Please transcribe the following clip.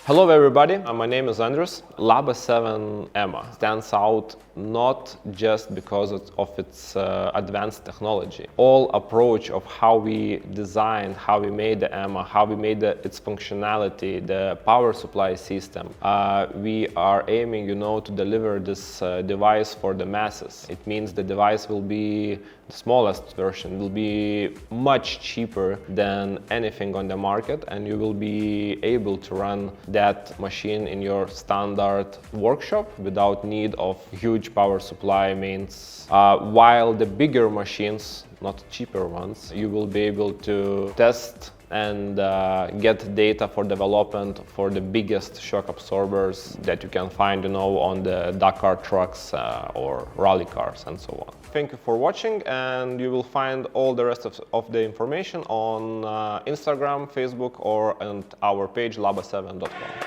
Hello everybody, my name is Andrius. LABA7 EMA stands out not just because of its advanced technology. All approach of how we designed, how we made the EMA, how we made its functionality, the power supply system. We are aiming, to deliver this device for the masses. It means the device will be the smallest version, will be much cheaper than anything on the market, and you will be able to run that machine in your standard workshop without need of huge power supply mains. While the bigger machines, not cheaper ones, you will be able to test and get data for development for the biggest shock absorbers that you can find, on the Dakar trucks or rally cars and so on. Thank you for watching, and you will find all the rest of the information on Instagram, Facebook, or on our page laba7.com.